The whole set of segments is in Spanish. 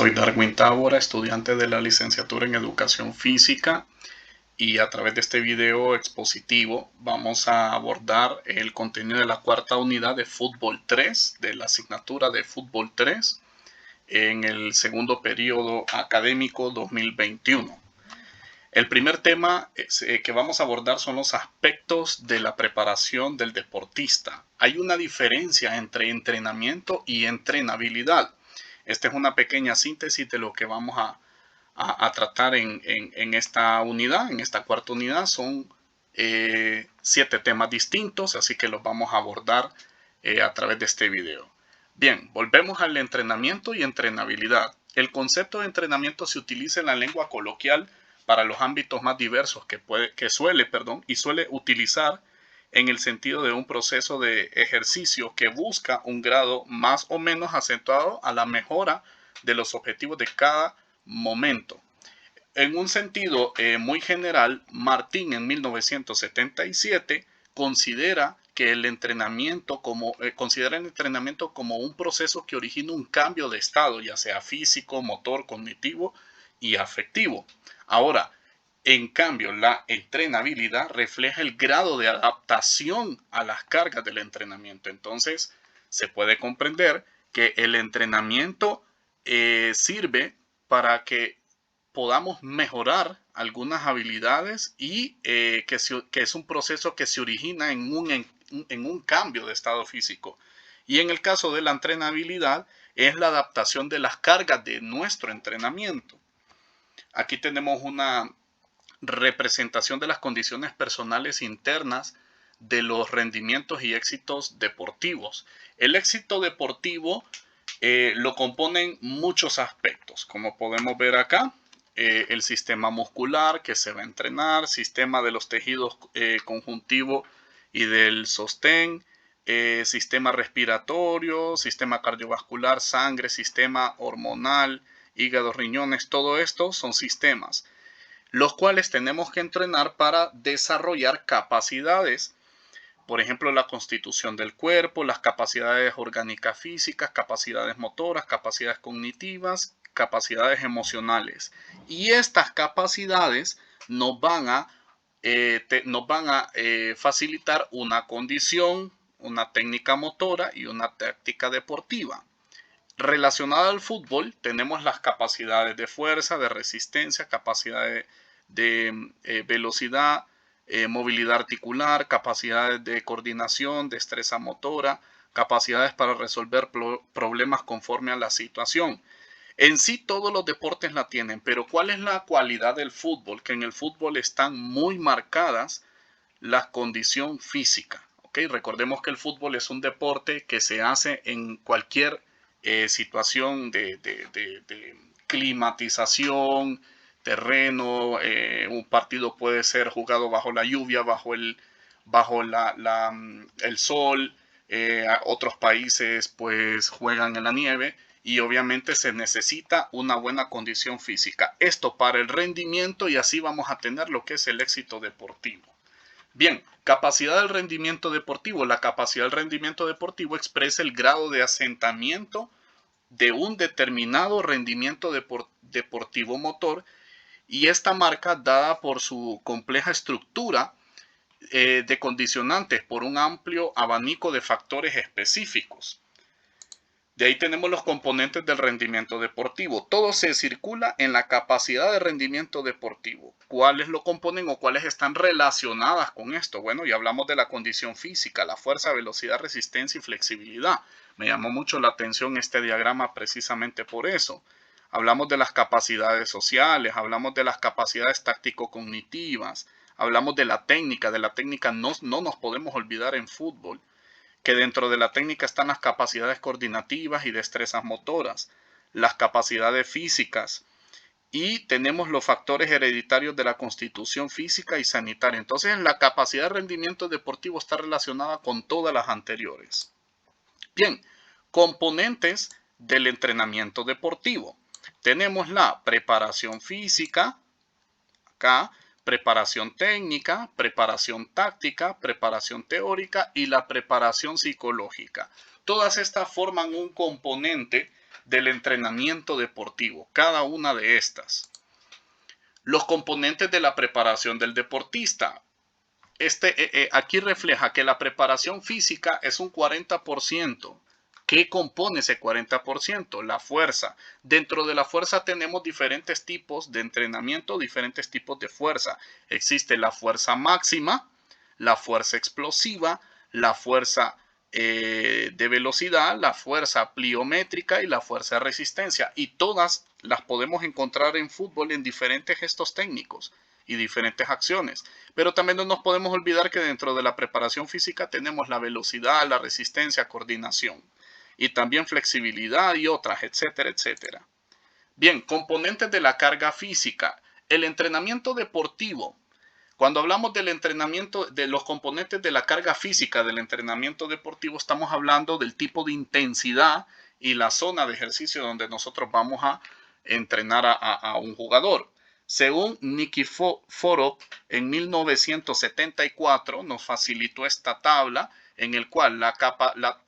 Soy Darwin Tábora, estudiante de la licenciatura en Educación Física, y a través de este video expositivo vamos a abordar el contenido de la cuarta unidad de Fútbol 3, de la asignatura de Fútbol 3, en el segundo periodo académico 2021. El primer tema que vamos a abordar son los aspectos de la preparación del deportista. Hay una diferencia entre entrenamiento y entrenabilidad. Esta es una pequeña síntesis de lo que vamos a tratar en esta unidad, en esta cuarta unidad. Son 7 temas distintos, así que los vamos a abordar a través de este video. Bien, volvemos al entrenamiento y entrenabilidad. El concepto de entrenamiento se utiliza en la lengua coloquial para los ámbitos más diversos que suele utilizar en el sentido de un proceso de ejercicio que busca un grado más o menos acentuado a la mejora de los objetivos de cada momento. En un sentido muy general, Martín en 1977 considera el entrenamiento como un proceso que origina un cambio de estado, ya sea físico, motor, cognitivo y afectivo. Ahora, en cambio, la entrenabilidad refleja el grado de adaptación a las cargas del entrenamiento. Entonces, se puede comprender que el entrenamiento sirve para que podamos mejorar algunas habilidades y que es un proceso que se origina en un cambio de estado físico. Y en el caso de la entrenabilidad, es la adaptación de las cargas de nuestro entrenamiento. Aquí tenemos una representación de las condiciones personales internas de los rendimientos y éxitos deportivos. El éxito deportivo lo componen muchos aspectos, como podemos ver acá. El sistema muscular que se va a entrenar, sistema de los tejidos conjuntivo y del sostén, sistema respiratorio, sistema cardiovascular, sangre, sistema hormonal, hígado, riñones, todo esto son sistemas, los cuales tenemos que entrenar para desarrollar capacidades. Por ejemplo, la constitución del cuerpo, las capacidades orgánicas físicas, capacidades motoras, capacidades cognitivas, capacidades emocionales. Y estas capacidades nos van a facilitar una condición, una técnica motora y una táctica deportiva. Relacionada al fútbol, tenemos las capacidades de fuerza, de resistencia, capacidad de velocidad, movilidad articular, capacidades de coordinación, destreza motora, capacidades para resolver problemas conforme a la situación. En sí todos los deportes la tienen, pero ¿cuál es la cualidad del fútbol? Que en el fútbol están muy marcadas la condición física. ¿Okay? Recordemos que el fútbol es un deporte que se hace en cualquier situación de climatización, terreno. Un partido puede ser jugado bajo la lluvia, bajo el sol. Otros países pues juegan en la nieve y obviamente se necesita una buena condición física. Esto para el rendimiento, y así vamos a tener lo que es el éxito deportivo. Bien, capacidad del rendimiento deportivo. La capacidad del rendimiento deportivo expresa el grado de asentamiento de un determinado rendimiento deportivo motor, y esta marca dada por su compleja estructura de condicionantes por un amplio abanico de factores específicos. De ahí tenemos los componentes del rendimiento deportivo. Todo se circula en la capacidad de rendimiento deportivo. ¿Cuáles lo componen o cuáles están relacionadas con esto? Bueno, ya hablamos de la condición física, la fuerza, velocidad, resistencia y flexibilidad. Me llamó mucho la atención este diagrama precisamente por eso. Hablamos de las capacidades sociales, hablamos de las capacidades táctico-cognitivas, hablamos de la técnica. De la técnica no nos podemos olvidar en fútbol, que dentro de la técnica están las capacidades coordinativas y destrezas motoras, las capacidades físicas, y tenemos los factores hereditarios de la constitución física y sanitaria. Entonces, la capacidad de rendimiento deportivo está relacionada con todas las anteriores. Bien, componentes del entrenamiento deportivo. Tenemos la preparación física, acá, preparación técnica, preparación táctica, preparación teórica y la preparación psicológica. Todas estas forman un componente del entrenamiento deportivo, cada una de estas. Los componentes de la preparación del deportista. Aquí refleja que la preparación física es un 40%. ¿Qué compone ese 40%? La fuerza. Dentro de la fuerza tenemos diferentes tipos de entrenamiento, diferentes tipos de fuerza. Existe la fuerza máxima, la fuerza explosiva, la fuerza de velocidad, la fuerza pliométrica y la fuerza de resistencia. Y todas las podemos encontrar en fútbol en diferentes gestos técnicos y diferentes acciones. Pero también no nos podemos olvidar que dentro de la preparación física tenemos la velocidad, la resistencia, coordinación y también flexibilidad y otras, etcétera, etcétera. Bien, componentes de la carga física. El entrenamiento deportivo. Cuando hablamos del entrenamiento, de los componentes de la carga física del entrenamiento deportivo, estamos hablando del tipo de intensidad y la zona de ejercicio donde nosotros vamos a entrenar a un jugador. Según Nikiforov, en 1974 nos facilitó esta tabla en el cual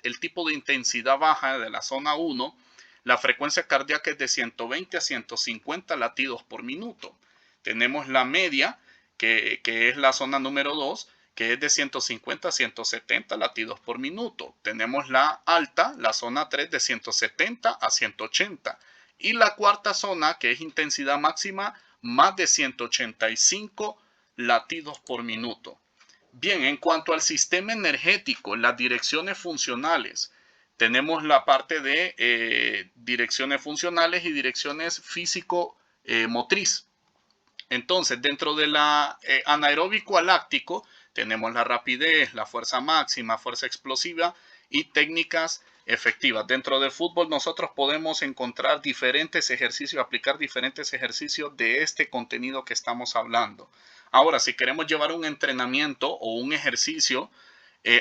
el tipo de intensidad baja de la zona 1, la frecuencia cardíaca es de 120 a 150 latidos por minuto. Tenemos la media, que es la zona número 2, que es de 150 a 170 latidos por minuto. Tenemos la alta, la zona 3, de 170 a 180. Y la cuarta zona, que es intensidad máxima, más de 185 latidos por minuto. Bien, en cuanto al sistema energético, las direcciones funcionales, tenemos la parte de direcciones funcionales y direcciones físico-motriz. Entonces, dentro de la anaeróbico láctico, tenemos la rapidez, la fuerza máxima, fuerza explosiva y técnicas efectivas. Dentro del fútbol nosotros podemos encontrar diferentes ejercicios, aplicar diferentes ejercicios de este contenido que estamos hablando. Ahora, si queremos llevar un entrenamiento o un ejercicio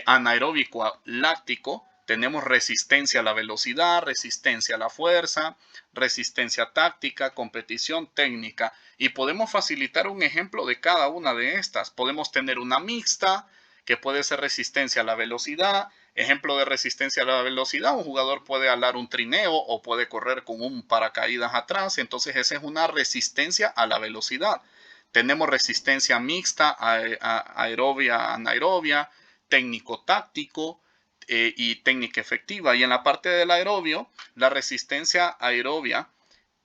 anaeróbico láctico, tenemos resistencia a la velocidad, resistencia a la fuerza, resistencia táctica, competición técnica, y podemos facilitar un ejemplo de cada una de estas. Podemos tener una mixta, que puede ser resistencia a la velocidad. Ejemplo de resistencia a la velocidad, un jugador puede alar un trineo o puede correr con un paracaídas atrás, entonces esa es una resistencia a la velocidad. Tenemos resistencia mixta, aerobia, anaerobia, técnico-táctico y técnica efectiva. Y en la parte del aerobio, la resistencia aerobia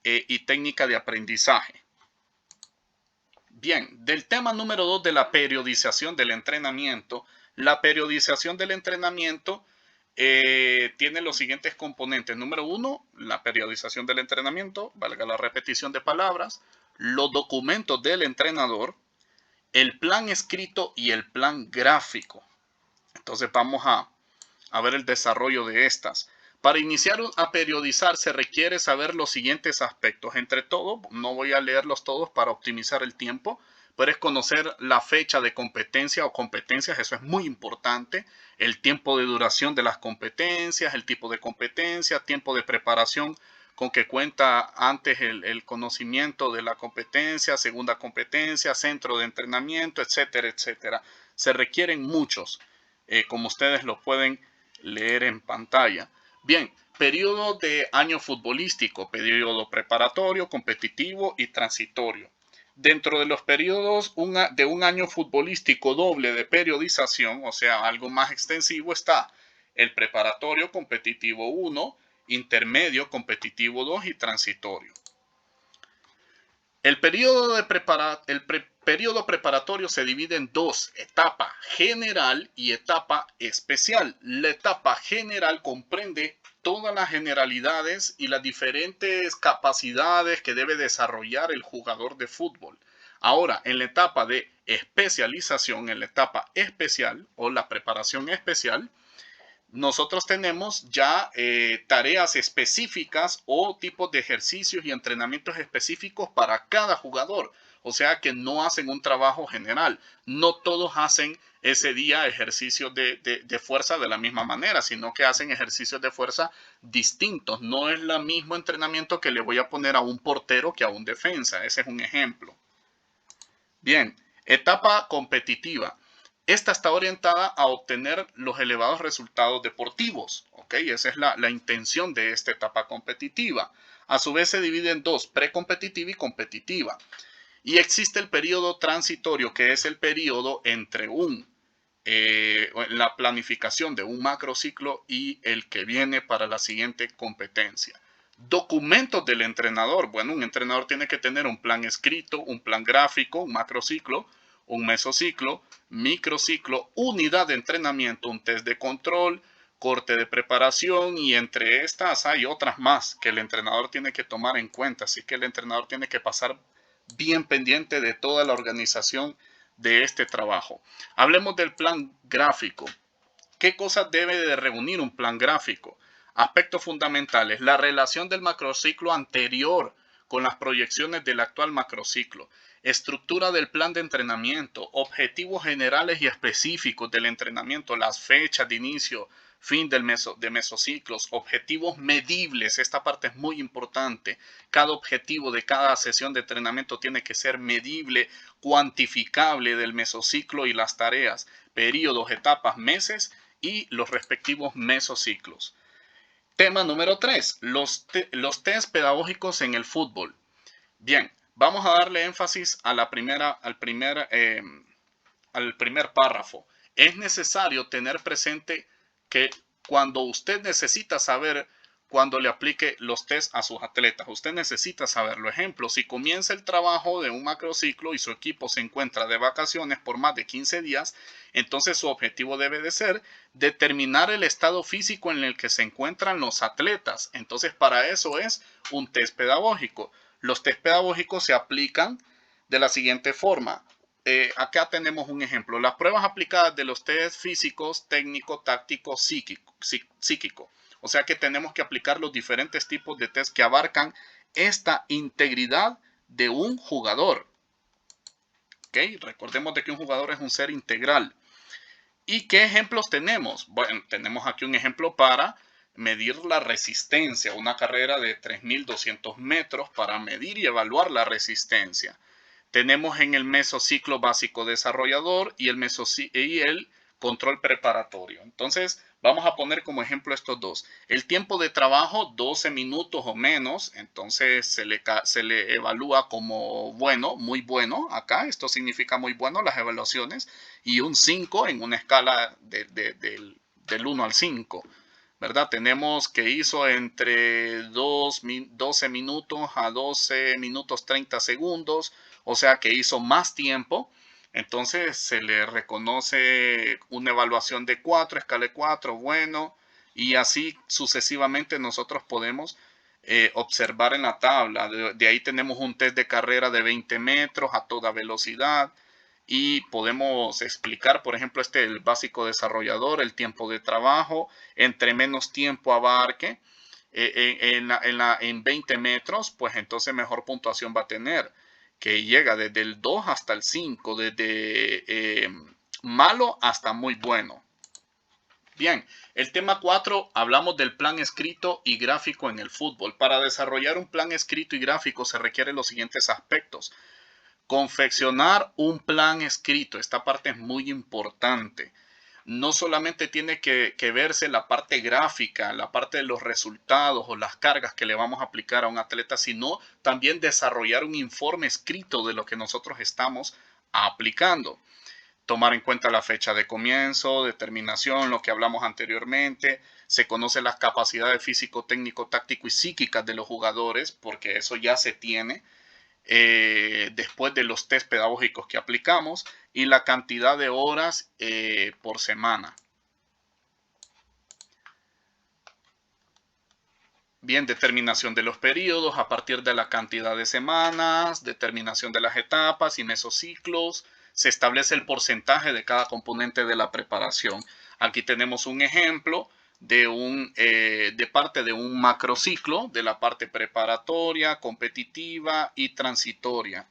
y técnica de aprendizaje. Bien, del tema número 2 de la periodización del entrenamiento. La periodización del entrenamiento tiene los siguientes componentes. Número 1, la periodización del entrenamiento, valga la repetición de palabras, los documentos del entrenador, el plan escrito y el plan gráfico. Entonces vamos a ver el desarrollo de estas. Para iniciar a periodizar se requiere saber los siguientes aspectos. Entre todo, no voy a leerlos todos para optimizar el tiempo, pero es conocer la fecha de competencia o competencias, eso es muy importante. El tiempo de duración de las competencias, el tipo de competencia, tiempo de preparación con que cuenta antes el conocimiento de la competencia, segunda competencia, centro de entrenamiento, etcétera, etcétera. Se requieren muchos, como ustedes lo pueden leer en pantalla. Bien, periodo de año futbolístico, periodo preparatorio, competitivo y transitorio. Dentro de los periodos de un año futbolístico doble de periodización, o sea, algo más extensivo, está el preparatorio competitivo 1, intermedio competitivo 2 y transitorio. El periodo preparatorio se divide en dos, etapa general y etapa especial. La etapa general comprende todas las generalidades y las diferentes capacidades que debe desarrollar el jugador de fútbol. Ahora, en la etapa de especialización, en la etapa especial o la preparación especial, nosotros tenemos ya tareas específicas o tipos de ejercicios y entrenamientos específicos para cada jugador. O sea que no hacen un trabajo general. No todos hacen ese día ejercicios de fuerza de la misma manera, sino que hacen ejercicios de fuerza distintos. No es el mismo entrenamiento que le voy a poner a un portero que a un defensa. Ese es un ejemplo. Bien, etapa competitiva. esta está orientada a obtener los elevados resultados deportivos. ¿Ok? Esa es la intención de esta etapa competitiva. A su vez se divide en dos, precompetitiva y competitiva. Y existe el periodo transitorio, que es el periodo entre la planificación de un macrociclo y el que viene para la siguiente competencia. Documentos del entrenador. Bueno, un entrenador tiene que tener un plan escrito, un plan gráfico, un macrociclo, un mesociclo, microciclo, unidad de entrenamiento, un test de control, corte de preparación, y entre estas hay otras más que el entrenador tiene que tomar en cuenta. Así que el entrenador tiene que pasar bien pendiente de toda la organización de este trabajo. Hablemos del plan gráfico. ¿Qué cosas debe de reunir un plan gráfico? Aspectos fundamentales: la relación del macrociclo anterior con las proyecciones del actual macrociclo, estructura del plan de entrenamiento, objetivos generales y específicos del entrenamiento, las fechas de inicio, fin de mesociclos, objetivos medibles. Esta parte es muy importante. Cada objetivo de cada sesión de entrenamiento tiene que ser medible, cuantificable, del mesociclo y las tareas, periodos, etapas, meses y los respectivos mesociclos. Tema número 3, los test pedagógicos en el fútbol. Bien, vamos a darle énfasis a al primer párrafo. Es necesario tener presente que cuando usted necesita saber, cuando le aplique los test a sus atletas, usted necesita saberlo. Ejemplo, si comienza el trabajo de un macrociclo y su equipo se encuentra de vacaciones por más de 15 días, entonces su objetivo debe de ser determinar el estado físico en el que se encuentran los atletas. Entonces, para eso es un test pedagógico. Los test pedagógicos se aplican de la siguiente forma. Acá tenemos un ejemplo. Las pruebas aplicadas de los test físicos, técnico, táctico, psíquico. O sea que tenemos que aplicar los diferentes tipos de test que abarcan esta integridad de un jugador. ¿Ok? Recordemos de que un jugador es un ser integral. ¿Y qué ejemplos tenemos? Bueno, tenemos aquí un ejemplo para medir la resistencia, una carrera de 3.200 metros para medir y evaluar la resistencia. Tenemos en el mesociclo básico desarrollador y el control preparatorio. Entonces, vamos a poner como ejemplo estos dos. El tiempo de trabajo, 12 minutos o menos. Entonces, se le evalúa como bueno, muy bueno. Acá, esto significa muy bueno, las evaluaciones. Y un 5 en una escala del 1 al 5. ¿Verdad? Tenemos que hizo entre 12 minutos a 12 minutos 30 segundos, o sea que hizo más tiempo. Entonces se le reconoce una evaluación de 4, escala de 4, bueno, y así sucesivamente nosotros podemos observar en la tabla. De ahí tenemos un test de carrera de 20 metros a toda velocidad. Y podemos explicar, por ejemplo, el básico desarrollador, el tiempo de trabajo, entre menos tiempo abarque en 20 metros, pues entonces mejor puntuación va a tener, que llega desde el 2 hasta el 5, desde malo hasta muy bueno. Bien, el tema 4, hablamos del plan escrito y gráfico en el fútbol. Para desarrollar un plan escrito y gráfico se requieren los siguientes aspectos. Confeccionar un plan escrito, esta parte es muy importante. No solamente tiene que verse la parte gráfica, la parte de los resultados o las cargas que le vamos a aplicar a un atleta, sino también desarrollar un informe escrito de lo que nosotros estamos aplicando. Tomar en cuenta la fecha de comienzo, determinación, lo que hablamos anteriormente. Se conocen las capacidades físico, técnico, táctico y psíquicas de los jugadores, porque eso ya se tiene. Después de los test pedagógicos que aplicamos, y la cantidad de horas por semana. Bien, determinación de los periodos a partir de la cantidad de semanas, determinación de las etapas y mesociclos. Se establece el porcentaje de cada componente de la preparación. Aquí tenemos un ejemplo de parte de un macrociclo, de la parte preparatoria, competitiva y transitoria.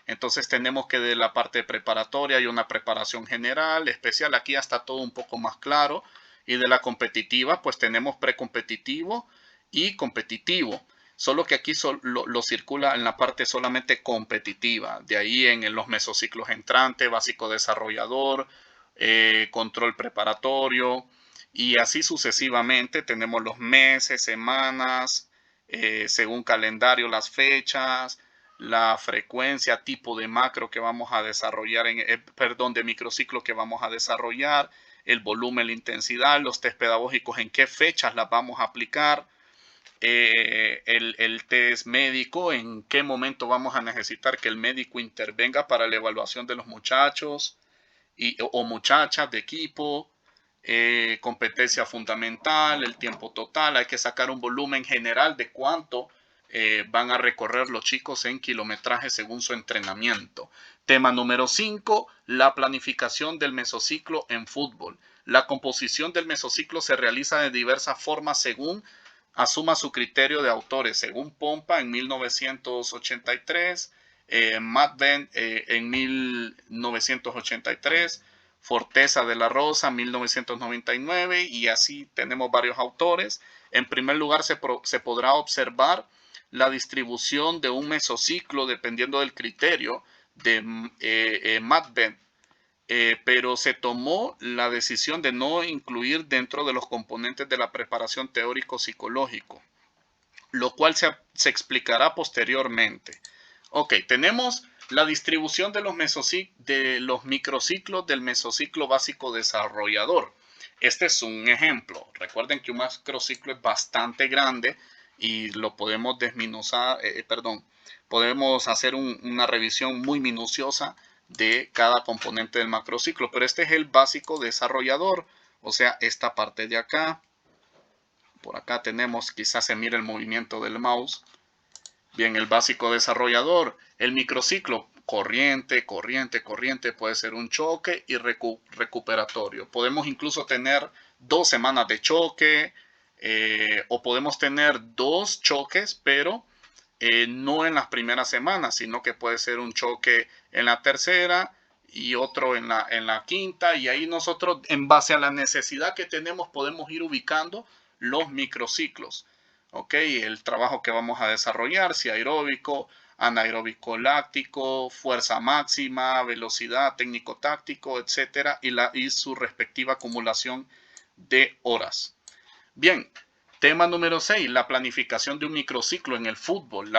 Entonces tenemos que de la parte preparatoria hay una preparación general, especial, aquí ya está todo un poco más claro. Y de la competitiva, pues tenemos precompetitivo y competitivo. Solo que aquí lo circula en la parte solamente competitiva. De ahí en los mesociclos entrantes, básico desarrollador, control preparatorio y así sucesivamente. Tenemos los meses, semanas, según calendario, las fechas, la frecuencia, tipo de macro que vamos a desarrollar, de microciclo que vamos a desarrollar, el volumen, la intensidad, los test pedagógicos, en qué fechas las vamos a aplicar, el test médico, en qué momento vamos a necesitar que el médico intervenga para la evaluación de los muchachos o muchachas de equipo, competencia fundamental, el tiempo total. Hay que sacar un volumen general de cuánto van a recorrer los chicos en kilometraje según su entrenamiento. Tema número 5, la planificación del mesociclo en fútbol. La composición del mesociclo se realiza de diversas formas según asuma su criterio de autores, según Pompa en 1983, Madden en 1983, Forteza de la Rosa 1999 y así tenemos varios autores. En primer lugar se podrá observar la distribución de un mesociclo dependiendo del criterio de Madden. Pero se tomó la decisión de no incluir dentro de los componentes de la preparación teórico-psicológico, lo cual se explicará posteriormente. Ok, tenemos la distribución de los microciclos del mesociclo básico desarrollador. Este es un ejemplo. Recuerden que un macrociclo es bastante grande y lo podemos desminuzar, podemos hacer una revisión muy minuciosa de cada componente del macrociclo, pero este es el básico desarrollador, o sea, esta parte de acá. Por acá tenemos, quizás se mire el movimiento del mouse. Bien, el básico desarrollador, el microciclo, corriente, corriente, corriente, puede ser un choque y recuperatorio. Podemos incluso tener 2 semanas de choque o podemos tener 2 choques, pero no en las primeras semanas, sino que puede ser un choque en la tercera y otro en la quinta, y ahí nosotros en base a la necesidad que tenemos podemos ir ubicando los microciclos. Ok, el trabajo que vamos a desarrollar, si aeróbico, anaeróbico láctico, fuerza máxima, velocidad, técnico táctico, etcétera, y su respectiva acumulación de horas. Bien, tema número 6, la planificación de un microciclo en el fútbol.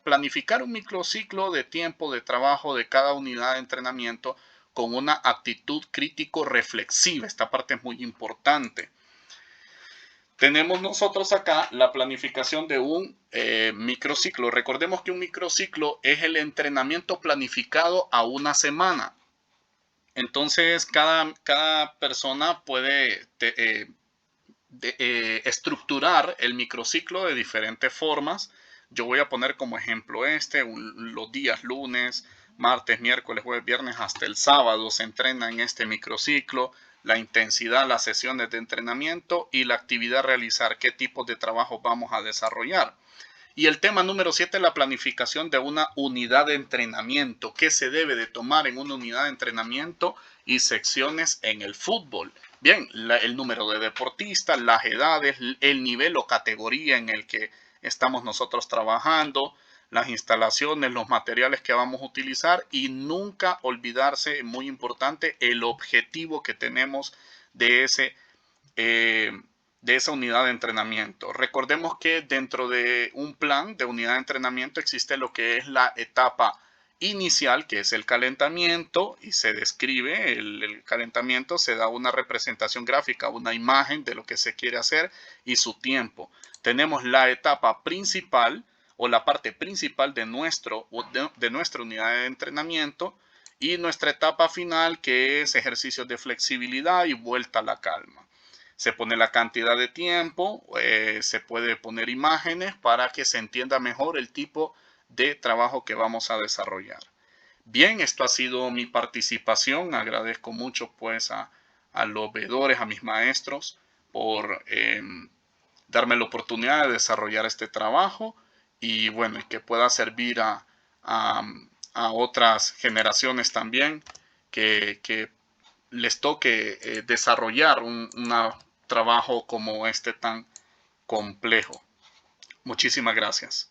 Planificar un microciclo de tiempo de trabajo de cada unidad de entrenamiento con una actitud crítico reflexiva. Esta parte es muy importante. Tenemos nosotros acá la planificación de un microciclo. Recordemos que un microciclo es el entrenamiento planificado a una semana. Entonces, cada persona puede estructurar el microciclo de diferentes formas. Yo voy a poner como ejemplo los días lunes, martes, miércoles, jueves, viernes hasta el sábado se entrena en este microciclo, la intensidad, las sesiones de entrenamiento y la actividad a realizar, qué tipos de trabajo vamos a desarrollar. Y el tema número 7, la planificación de una unidad de entrenamiento. ¿Qué se debe de tomar en una unidad de entrenamiento y secciones en el fútbol? Bien, el número de deportistas, las edades, el nivel o categoría en el que estamos nosotros trabajando, las instalaciones, los materiales que vamos a utilizar y nunca olvidarse, muy importante, el objetivo que tenemos de esa unidad de entrenamiento. Recordemos que dentro de un plan de unidad de entrenamiento existe lo que es la etapa inicial, que es el calentamiento, y se describe el calentamiento, se da una representación gráfica, una imagen de lo que se quiere hacer y su tiempo. Tenemos la etapa principal o la parte principal de nuestra unidad de entrenamiento y nuestra etapa final, que es ejercicios de flexibilidad y vuelta a la calma. Se pone la cantidad de tiempo, se puede poner imágenes para que se entienda mejor el tipo de trabajo que vamos a desarrollar. Bien, esto ha sido mi participación. Agradezco mucho pues a los veedores, a mis maestros por darme la oportunidad de desarrollar este trabajo y bueno, y que pueda servir a otras generaciones también que les toque desarrollar un trabajo como este tan complejo. Muchísimas gracias.